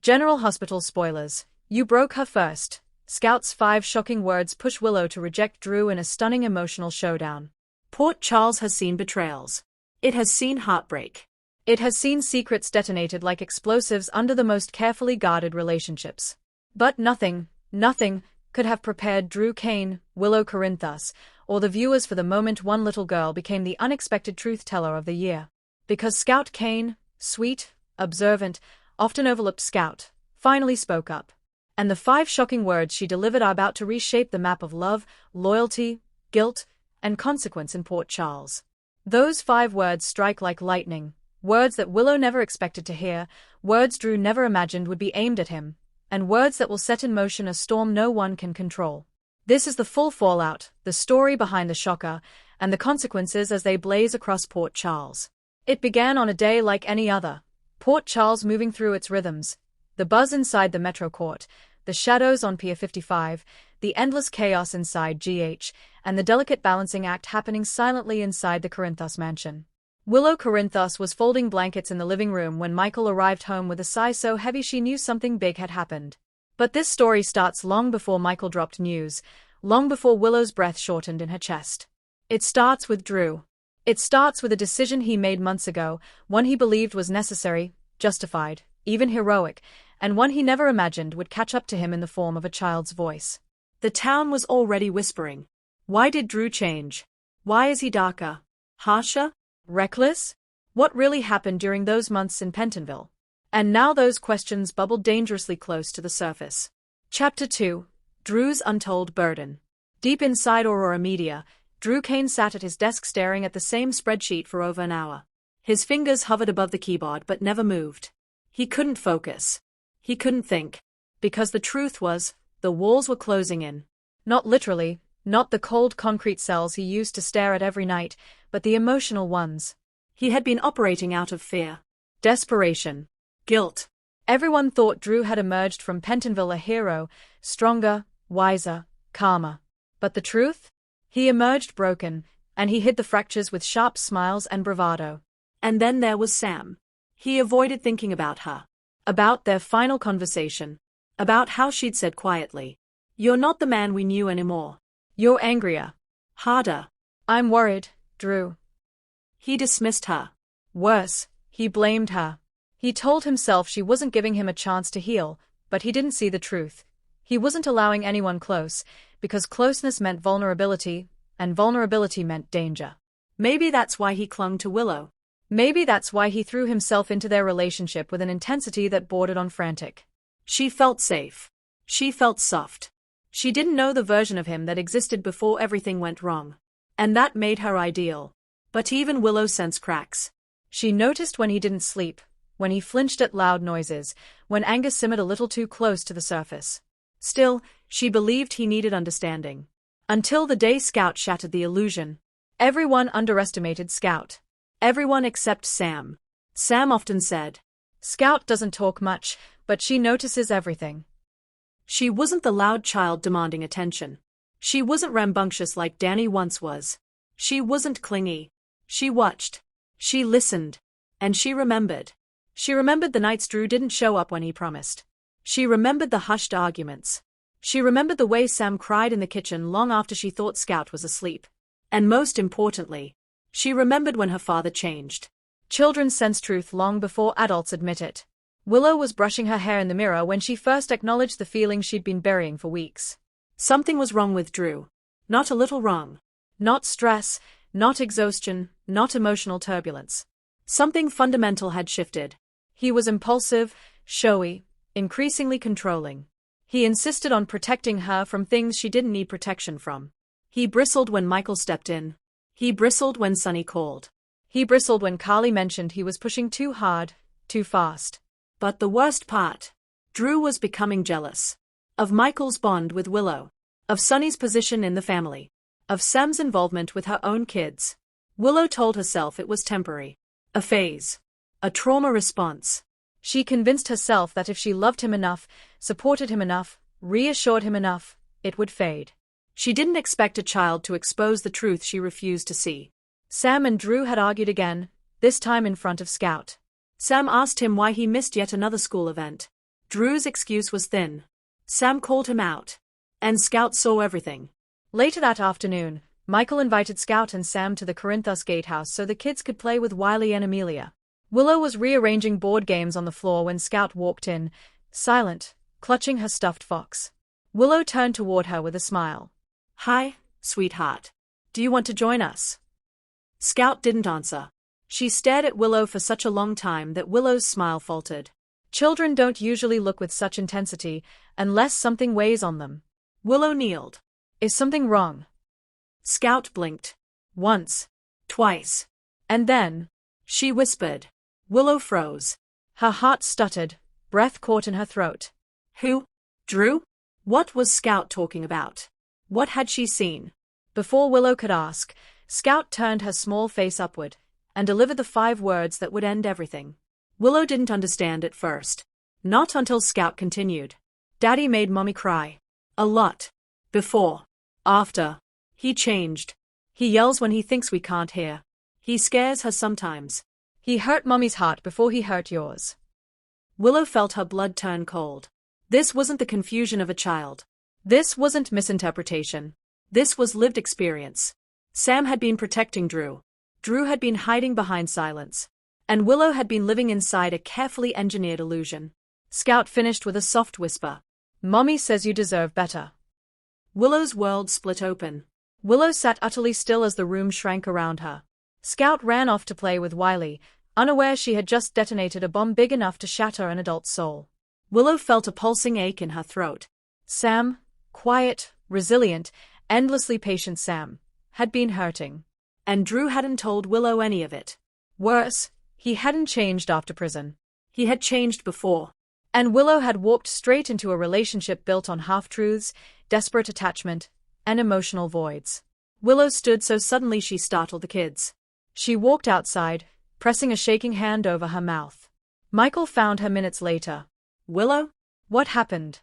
General Hospital spoilers. You broke her first. Scout's 5 shocking words push Willow to reject Drew in a stunning emotional showdown. Port Charles has seen betrayals. It has seen heartbreak. It has seen secrets detonated like explosives under the most carefully guarded relationships. But nothing could have prepared Drew Kane, Willow Corinthos, or the viewers for the moment one little girl became the unexpected truth-teller of the year. Because Scout Kane, sweet, observant, often overlooked Scout, finally spoke up. And the 5 shocking words she delivered are about to reshape the map of love, loyalty, guilt, and consequence in Port Charles. Those 5 words strike like lightning, words that Willow never expected to hear, words Drew never imagined would be aimed at him, and words that will set in motion a storm no one can control. This is the full fallout, the story behind the shocker, and the consequences as they blaze across Port Charles. It began on a day like any other. Port Charles moving through its rhythms, the buzz inside the Metro Court, the shadows on Pier 55, the endless chaos inside GH, and the delicate balancing act happening silently inside the Corinthos mansion. Willow Corinthos was folding blankets in the living room when Michael arrived home with a sigh so heavy she knew something big had happened. But this story starts long before Michael dropped news, long before Willow's breath shortened in her chest. It starts with Drew. It starts with a decision he made months ago, one he believed was necessary, justified, even heroic, and one he never imagined would catch up to him in the form of a child's voice. The town was already whispering. Why did Drew change? Why is he darker? Harsher? Reckless? What really happened during those months in Pentonville? And now those questions bubbled dangerously close to the surface. Chapter 2. Drew's Untold Burden. Deep inside Aurora Media, Drew Kane sat at his desk staring at the same spreadsheet for over an hour. His fingers hovered above the keyboard but never moved. He couldn't focus. He couldn't think. Because the truth was, the walls were closing in. Not literally, not the cold concrete cells he used to stare at every night, but the emotional ones. He had been operating out of fear, desperation, guilt. Everyone thought Drew had emerged from Pentonville a hero, stronger, wiser, calmer. But the truth? He emerged broken, and he hid the fractures with sharp smiles and bravado. And then there was Sam. He avoided thinking about her. About their final conversation. About how she'd said quietly, "You're not the man we knew anymore. You're angrier. Harder." I'm worried, Drew. He dismissed her. Worse, he blamed her. He told himself she wasn't giving him a chance to heal, but he didn't see the truth. He wasn't allowing anyone close, because closeness meant vulnerability, and vulnerability meant danger. Maybe that's why he clung to Willow. Maybe that's why he threw himself into their relationship with an intensity that bordered on frantic. She felt safe. She felt soft. She didn't know the version of him that existed before everything went wrong. And that made her ideal. But even Willow sensed cracks. She noticed when he didn't sleep, when he flinched at loud noises, when anger simmered a little too close to the surface. Still, she believed he needed understanding. Until the day Scout shattered the illusion. Everyone underestimated Scout. Everyone except Sam. Sam often said, "Scout doesn't talk much, but she notices everything." She wasn't the loud child demanding attention. She wasn't rambunctious like Danny once was. She wasn't clingy. She watched. She listened. And she remembered. She remembered the nights Drew didn't show up when he promised. She remembered the hushed arguments. She remembered the way Sam cried in the kitchen long after she thought Scout was asleep. And most importantly, she remembered when her father changed. Children sense truth long before adults admit it. Willow was brushing her hair in the mirror when she first acknowledged the feeling she'd been burying for weeks. Something was wrong with Drew. Not a little wrong. Not stress, not exhaustion, not emotional turbulence. Something fundamental had shifted. He was impulsive, showy, increasingly controlling. He insisted on protecting her from things she didn't need protection from. He bristled when Michael stepped in. He bristled when Sonny called. He bristled when Carly mentioned he was pushing too hard, too fast. But the worst part, Drew was becoming jealous. Of Michael's bond with Willow. Of Sonny's position in the family. Of Sam's involvement with her own kids. Willow told herself it was temporary. A phase. A trauma response. She convinced herself that if she loved him enough, supported him enough, reassured him enough, it would fade. She didn't expect a child to expose the truth she refused to see. Sam and Drew had argued again, this time in front of Scout. Sam asked him why he missed yet another school event. Drew's excuse was thin. Sam called him out. And Scout saw everything. Later that afternoon, Michael invited Scout and Sam to the Corinthos gatehouse so the kids could play with Wiley and Amelia. Willow was rearranging board games on the floor when Scout walked in, silent, clutching her stuffed fox. Willow turned toward her with a smile. "Hi, sweetheart. Do you want to join us?" Scout didn't answer. She stared at Willow for such a long time that Willow's smile faltered. Children don't usually look with such intensity unless something weighs on them. Willow kneeled. Is something wrong? Scout blinked. Once. Twice. And then, she whispered. Willow froze. Her heart stuttered, breath caught in her throat. Who? Drew? What was Scout talking about? What had she seen? Before Willow could ask, Scout turned her small face upward and delivered the 5 words that would end everything. Willow didn't understand at first. Not until Scout continued. Daddy made Mommy cry. A lot. Before. After. He changed. He yells when he thinks we can't hear. He scares her sometimes. He hurt Mommy's heart before he hurt yours. Willow felt her blood turn cold. This wasn't the confusion of a child. This wasn't misinterpretation. This was lived experience. Sam had been protecting Drew. Drew had been hiding behind silence. And Willow had been living inside a carefully engineered illusion. Scout finished with a soft whisper. Mommy says you deserve better. Willow's world split open. Willow sat utterly still as the room shrank around her. Scout ran off to play with Wiley, unaware she had just detonated a bomb big enough to shatter an adult's soul. Willow felt a pulsing ache in her throat. Sam, quiet, resilient, endlessly patient Sam, had been hurting. And Drew hadn't told Willow any of it. Worse, he hadn't changed after prison. He had changed before. And Willow had walked straight into a relationship built on half-truths, desperate attachment, and emotional voids. Willow stood so suddenly she startled the kids. She walked outside, pressing a shaking hand over her mouth. Michael found her minutes later. Willow? What happened?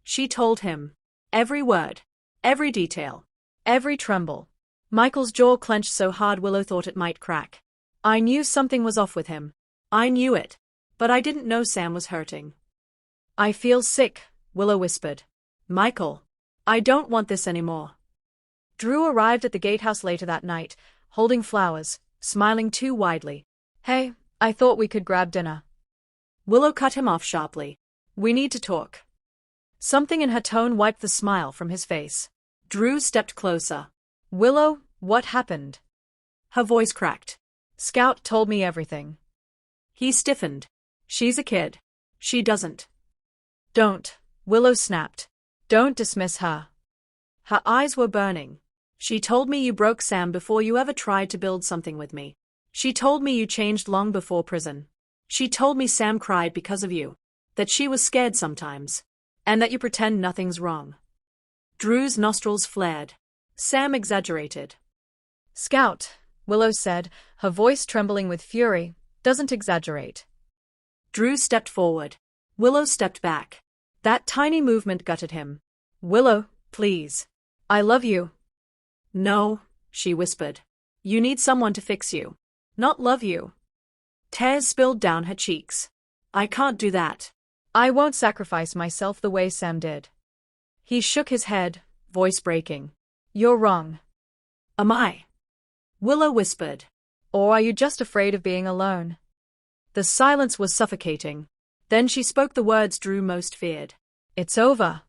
She told him. Every word. Every detail. Every tremble. Michael's jaw clenched so hard Willow thought it might crack. I knew something was off with him. I knew it. But I didn't know Sam was hurting. I feel sick, Willow whispered. Michael. I don't want this anymore. Drew arrived at the gatehouse later that night, holding flowers, smiling too widely. Hey, I thought we could grab dinner. Willow cut him off sharply. We need to talk. Something in her tone wiped the smile from his face. Drew stepped closer. Willow, what happened? Her voice cracked. Scout told me everything. He stiffened. She's a kid. She doesn't. Don't, Willow snapped. Don't dismiss her. Her eyes were burning. She told me you broke Sam before you ever tried to build something with me. She told me you changed long before prison. She told me Sam cried because of you. That she was scared sometimes. And that you pretend nothing's wrong. Drew's nostrils flared. Sam exaggerated. Scout, Willow said, her voice trembling with fury, doesn't exaggerate. Drew stepped forward. Willow stepped back. That tiny movement gutted him. Willow, please. I love you. No, she whispered. You need someone to fix you. Not love you. Tears spilled down her cheeks. I can't do that. I won't sacrifice myself the way Sam did. He shook his head, voice breaking. You're wrong. Am I? Willow whispered. Or are you just afraid of being alone? The silence was suffocating. Then she spoke the words Drew most feared. It's over.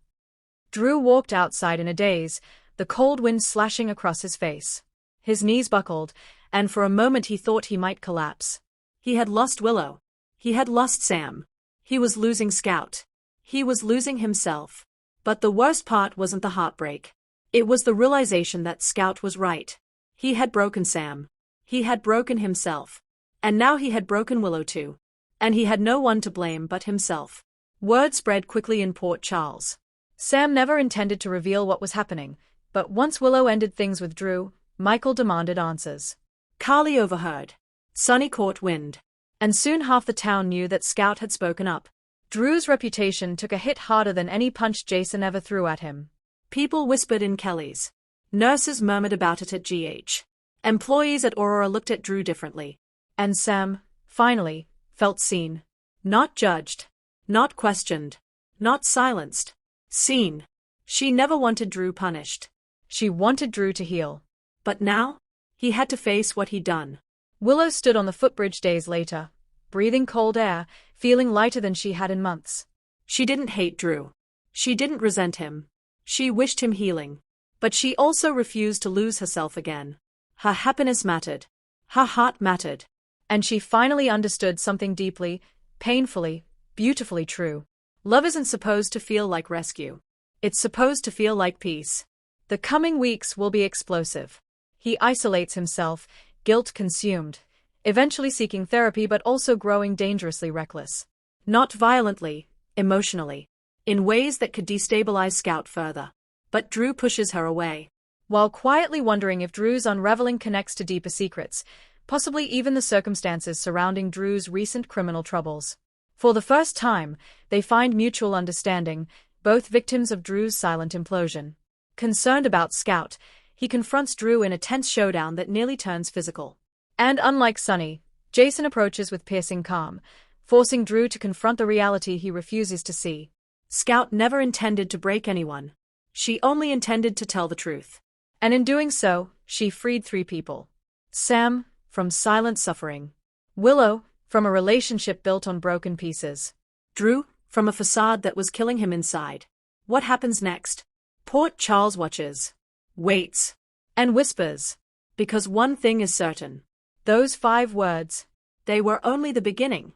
Drew walked outside in a daze, the cold wind slashing across his face. His knees buckled, and for a moment he thought he might collapse. He had lost Willow. He had lost Sam. He was losing Scout. He was losing himself. But the worst part wasn't the heartbreak. It was the realization that Scout was right. He had broken Sam. He had broken himself. And now he had broken Willow too. And he had no one to blame but himself. Word spread quickly in Port Charles. Sam never intended to reveal what was happening, but once Willow ended things with Drew, Michael demanded answers. Carly overheard. Sonny caught wind. And soon half the town knew that Scout had spoken up. Drew's reputation took a hit harder than any punch Jason ever threw at him. People whispered in Kelly's. Nurses murmured about it at GH. Employees at Aurora looked at Drew differently. And Sam, finally, felt seen. Not judged. Not questioned. Not silenced. Seen. She never wanted Drew punished. She wanted Drew to heal. But now? He had to face what he'd done. Willow stood on the footbridge days later, breathing cold air, feeling lighter than she had in months. She didn't hate Drew. She didn't resent him. She wished him healing. But she also refused to lose herself again. Her happiness mattered. Her heart mattered. And she finally understood something deeply, painfully, beautifully true. Love isn't supposed to feel like rescue. It's supposed to feel like peace. The coming weeks will be explosive. He isolates himself, guilt-consumed, eventually seeking therapy but also growing dangerously reckless. Not violently, emotionally. In ways that could destabilize Scout further. But Drew pushes her away. While quietly wondering if Drew's unraveling connects to deeper secrets, possibly even the circumstances surrounding Drew's recent criminal troubles. For the first time, they find mutual understanding, both victims of Drew's silent implosion. Concerned about Scout, he confronts Drew in a tense showdown that nearly turns physical. And unlike Sunny, Jason approaches with piercing calm, forcing Drew to confront the reality he refuses to see. Scout never intended to break anyone. She only intended to tell the truth. And in doing so, she freed 3 people. Sam, from silent suffering. Willow, from a relationship built on broken pieces. Drew, from a facade that was killing him inside. What happens next? Port Charles watches. Waits. And whispers. Because one thing is certain. Those 5 words. They were only the beginning.